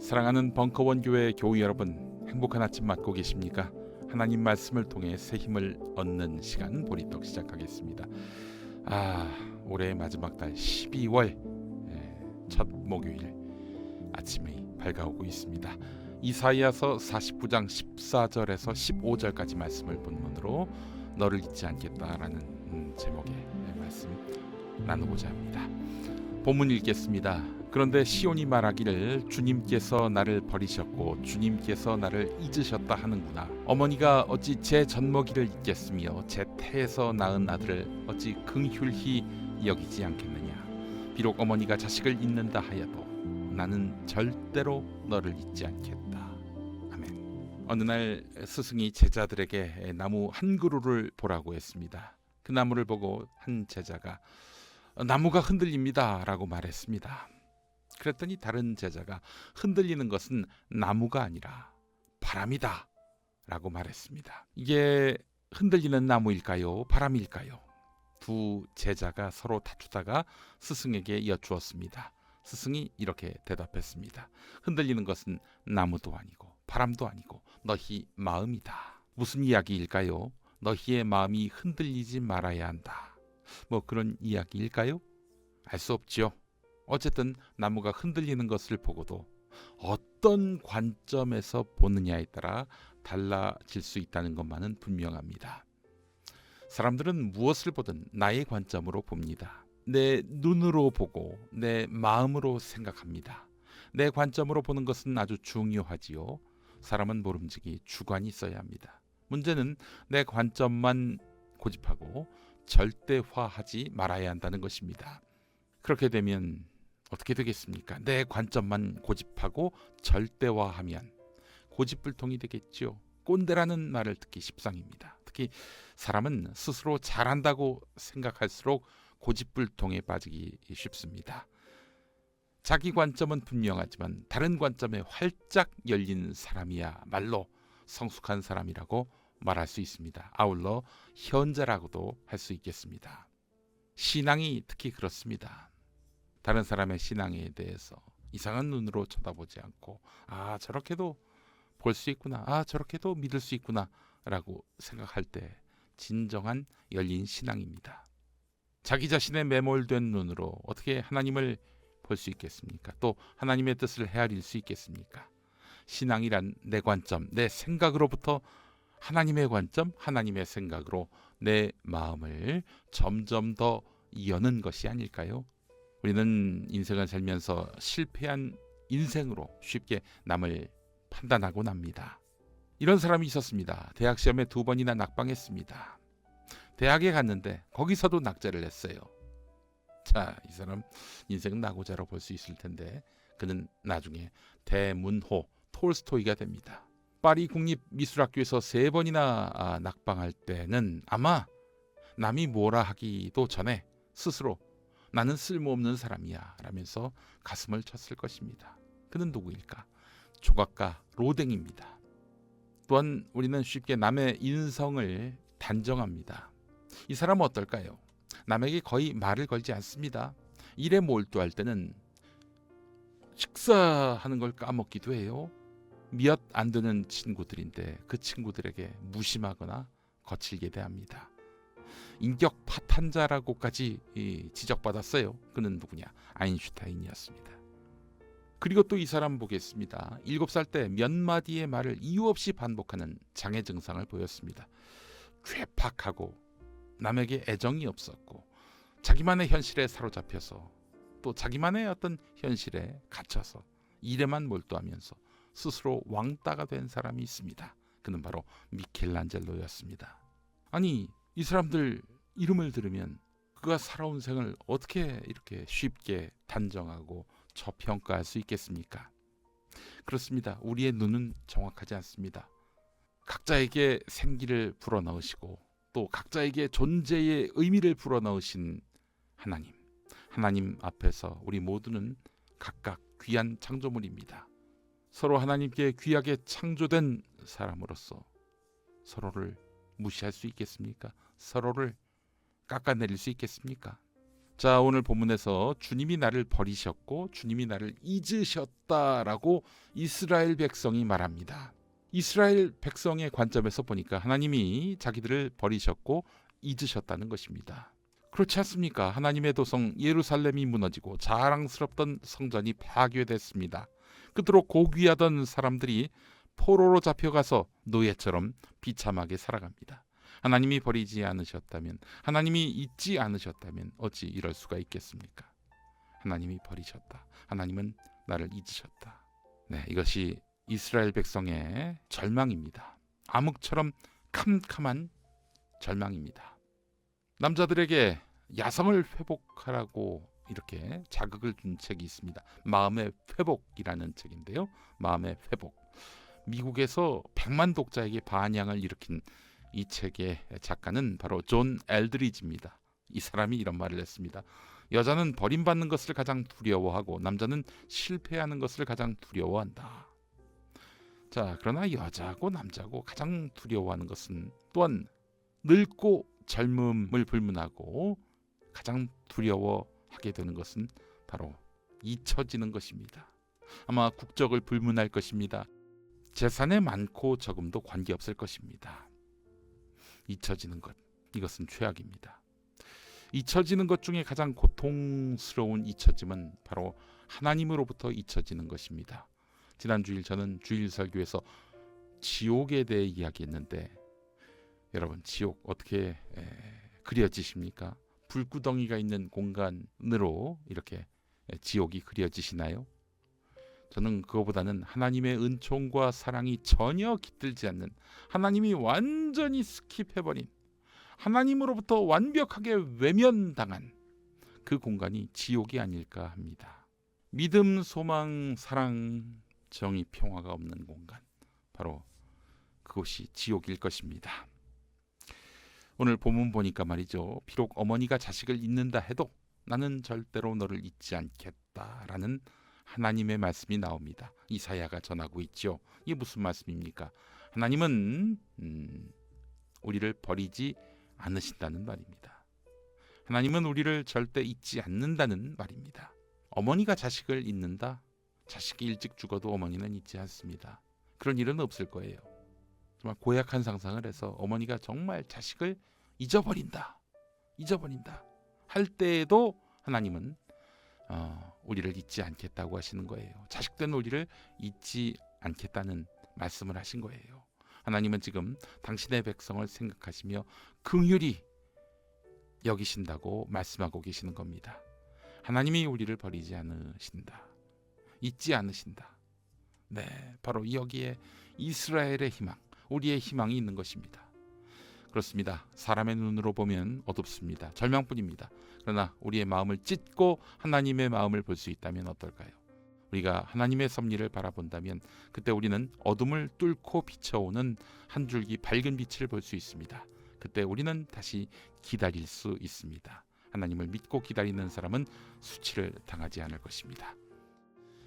사랑하는 벙커원 교회 교우 여러분, 행복한 아침 맞고 계십니까? 하나님 말씀을 통해 새 힘을 얻는 시간 보리떡 시작하겠습니다. 올해의 마지막 달 12월 첫 목요일 아침이 밝아오고 있습니다. 이사야서 49장 14절에서 15절까지 말씀을 본문으로 너를 잊지 않겠다라는 제목의 말씀 나누고자 합니다. 본문 읽겠습니다. 그런데 시온이 말하기를 주님께서 나를 버리셨고 주님께서 나를 잊으셨다 하는구나. 어머니가 어찌 제 젖먹이를 잊겠으며 제 태에서 낳은 아들을 어찌 긍휼히 여기지 않겠느냐. 비록 어머니가 자식을 잊는다 하여도 나는 절대로 너를 잊지 않겠다. 아멘. 어느 날 스승이 제자들에게 나무 한 그루를 보라고 했습니다. 그 나무를 보고 한 제자가 나무가 흔들립니다 라고 말했습니다. 그랬더니 다른 제자가 흔들리는 것은 나무가 아니라 바람이다 라고 말했습니다. 이게 흔들리는 나무일까요? 바람일까요? 두 제자가 서로 다투다가 스승에게 여쭈었습니다. 스승이 이렇게 대답했습니다. 흔들리는 것은 나무도 아니고 바람도 아니고 너희 마음이다. 무슨 이야기일까요? 너희의 마음이 흔들리지 말아야 한다. 뭐 그런 이야기일까요? 알 수 없지요. 어쨌든 나무가 흔들리는 것을 보고도 어떤 관점에서 보느냐에 따라 달라질 수 있다는 것만은 분명합니다. 사람들은 무엇을 보든 나의 관점으로 봅니다. 내 눈으로 보고 내 마음으로 생각합니다. 내 관점으로 보는 것은 아주 중요하지요. 사람은 모름지기 주관이 있어야 합니다. 문제는 내 관점만 고집하고 절대화하지 말아야 한다는 것입니다. 그렇게 되면 어떻게 되겠습니까? 내 관점만 고집하고 절대화하면 고집불통이 되겠죠. 꼰대라는 말을 듣기 십상입니다. 특히 사람은 스스로 잘한다고 생각할수록 고집불통에 빠지기 쉽습니다. 자기 관점은 분명하지만 다른 관점에 활짝 열린 사람이야말로 성숙한 사람이라고 말할 수 있습니다. 아울러 현자라고도 할 수 있겠습니다. 신앙이 특히 그렇습니다. 다른 사람의 신앙에 대해서 이상한 눈으로 쳐다보지 않고 저렇게도 볼 수 있구나, 저렇게도 믿을 수 있구나 라고 생각할 때 진정한 열린 신앙입니다. 자기 자신의 매몰된 눈으로 어떻게 하나님을 볼 수 있겠습니까? 또 하나님의 뜻을 헤아릴 수 있겠습니까? 신앙이란 내 관점, 내 생각으로부터 하나님의 관점, 하나님의 생각으로 내 마음을 점점 더 여는 것이 아닐까요? 우리는 인생을 살면서 실패한 인생으로 쉽게 남을 판단하곤 합니다. 이런 사람이 있었습니다. 대학 시험에 2번이나 낙방했습니다. 대학에 갔는데 거기서도 낙제를 했어요. 자, 이 사람 인생은 낙오자로 볼 수 있을 텐데 그는 나중에 대문호 톨스토이가 됩니다. 파리 국립미술학교에서 3번이나 낙방할 때는 아마 남이 뭐라 하기도 전에 스스로 나는 쓸모없는 사람이야 라면서 가슴을 쳤을 것입니다. 그는 누구일까? 조각가 로댕입니다. 또한 우리는 쉽게 남의 인성을 단정합니다. 이 사람은 어떨까요? 남에게 거의 말을 걸지 않습니다. 일에 몰두할 때는 식사하는 걸 까먹기도 해요. 몇 안 되는 친구들인데 그 친구들에게 무심하거나 거칠게 대합니다. 인격 파탄자라고까지 지적받았어요. 그는 누구냐? 아인슈타인이었습니다. 그리고 또 이 사람 보겠습니다. 7살 때 몇 마디의 말을 이유 없이 반복하는 장애 증상을 보였습니다. 괴팍하고 남에게 애정이 없었고 자기만의 현실에 사로잡혀서 또 자기만의 어떤 현실에 갇혀서 일에만 몰두하면서 스스로 왕따가 된 사람이 있습니다. 그는 바로 미켈란젤로였습니다. 아니, 이 사람들 이름을 들으면 그가 살아온 생을 어떻게 이렇게 쉽게 단정하고 저평가할 수 있겠습니까? 그렇습니다. 우리의 눈은 정확하지 않습니다. 각자에게 생기를 불어넣으시고 또 각자에게 존재의 의미를 불어넣으신 하나님 앞에서 우리 모두는 각각 귀한 창조물입니다. 서로 하나님께 귀하게 창조된 사람으로서 서로를 무시할 수 있겠습니까? 서로를 깎아내릴 수 있겠습니까? 자, 오늘 본문에서 주님이 나를 버리셨고 주님이 나를 잊으셨다라고 이스라엘 백성이 말합니다. 이스라엘 백성의 관점에서 보니까 하나님이 자기들을 버리셨고 잊으셨다는 것입니다. 그렇지 않습니까? 하나님의 도성 예루살렘이 무너지고 자랑스럽던 성전이 파괴됐습니다. 그토록 고귀하던 사람들이 포로로 잡혀가서 노예처럼 비참하게 살아갑니다. 하나님이 버리지 않으셨다면, 하나님이 잊지 않으셨다면 어찌 이럴 수가 있겠습니까? 하나님이 버리셨다. 하나님은 나를 잊으셨다. 네, 이것이 이스라엘 백성의 절망입니다. 암흑처럼 캄캄한 절망입니다. 남자들에게 야성을 회복하라고 이렇게 자극을 준 책이 있습니다. 마음의 회복이라는 책인데요. 마음의 회복. 미국에서 100만 독자에게 반향을 일으킨 이 책의 작가는 바로 존 엘드리지입니다. 이 사람이 이런 말을 했습니다. 여자는 버림받는 것을 가장 두려워하고 남자는 실패하는 것을 가장 두려워한다. 자, 그러나 여자고 남자고 가장 두려워하는 것은 또한 늙고 젊음을 불문하고 가장 두려워하게 되는 것은 바로 잊혀지는 것입니다. 아마 국적을 불문할 것입니다. 재산의 많고 적음도 관계없을 것입니다. 잊혀지는 것, 이것은 최악입니다. 잊혀지는 것 중에 가장 고통스러운 잊혀짐은 바로 하나님으로부터 잊혀지는 것입니다. 지난 주일 저는 주일 설교에서 지옥에 대해 이야기했는데 여러분, 지옥 어떻게 그려지십니까? 불구덩이가 있는 공간으로 이렇게 지옥이 그려지시나요? 저는 그거보다는 하나님의 은총과 사랑이 전혀 깃들지 않는, 하나님이 완전히 스킵해버린, 하나님으로부터 완벽하게 외면당한 그 공간이 지옥이 아닐까 합니다. 믿음, 소망, 사랑, 정의, 평화가 없는 공간, 바로 그곳이 지옥일 것입니다. 오늘 본문 보니까 말이죠. 비록 어머니가 자식을 잊는다 해도 나는 절대로 너를 잊지 않겠다라는 하나님의 말씀이 나옵니다. 이사야가 전하고 있죠. 이게 무슨 말씀입니까? 하나님은 우리를 버리지 않으신다는 말입니다. 하나님은 우리를 절대 잊지 않는다는 말입니다. 어머니가 자식을 잊는다? 자식이 일찍 죽어도 어머니는 잊지 않습니다. 그런 일은 없을 거예요. 정말 고약한 상상을 해서 어머니가 정말 자식을 잊어버린다 할 때에도 하나님은 우리를 잊지 않겠다고 하시는 거예요. 자식된 우리를 잊지 않겠다는 말씀을 하신 거예요. 하나님은 지금 당신의 백성을 생각하시며 긍휼히 여기신다고 말씀하고 계시는 겁니다. 하나님이 우리를 버리지 않으신다, 잊지 않으신다. 네, 바로 여기에 이스라엘의 희망, 우리의 희망이 있는 것입니다. 그렇습니다. 사람의 눈으로 보면 어둡습니다. 절망뿐입니다. 그러나 우리의 마음을 찢고 하나님의 마음을 볼 수 있다면 어떨까요? 우리가 하나님의 섭리를 바라본다면 그때 우리는 어둠을 뚫고 비춰오는 한 줄기 밝은 빛을 볼 수 있습니다. 그때 우리는 다시 기다릴 수 있습니다. 하나님을 믿고 기다리는 사람은 수치를 당하지 않을 것입니다.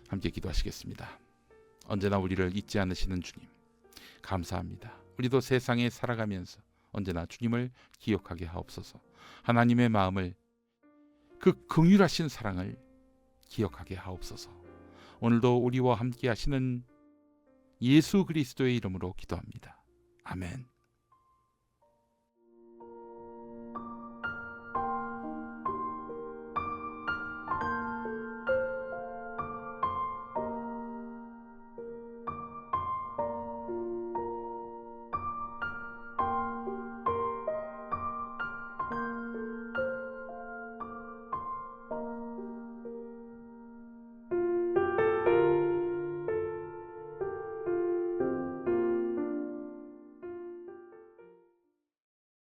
함께 기도하시겠습니다. 언제나 우리를 잊지 않으시는 주님, 감사합니다. 우리도 세상에 살아가면서 언제나 주님을 기억하게 하옵소서. 하나님의 마음을, 그 긍휼하신 사랑을 기억하게 하옵소서. 오늘도 우리와 함께 하시는 예수 그리스도의 이름으로 기도합니다. 아멘.